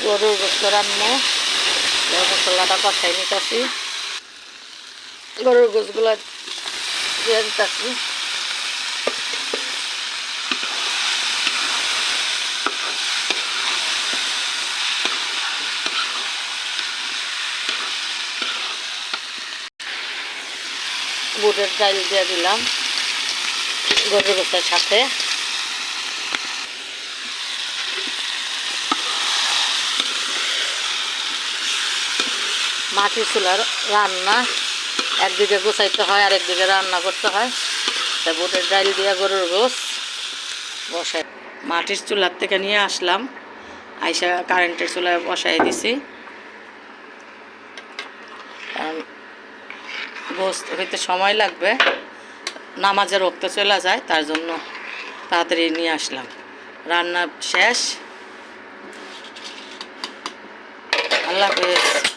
গরুর গোস্ত রান্না মশলাটা কষাই নিতেছি গরুর গোস্তগুলো দিয়ে দিতেছি বুটের ডাল দিয়ে দিলাম গরুর গোস্তের সাথে মাটির চুলার রান্না একদিকে গোছাইতে হয় আর একদিকে রান্না করতে হয় তাই বুটের ডাল দিয়ে গরুর গোস্ত বসাই মাটির চুলার থেকে নিয়ে আসলাম আইসা কারেন্টের চুলায় বসাই দিছি কারণ গোস্ত হইতে সময় লাগবে নামাজের রক্ত চলে যায় তার জন্য তাড়াতাড়ি নিয়ে আসলাম রান্না শেষ আল্লাহ হাফেজ।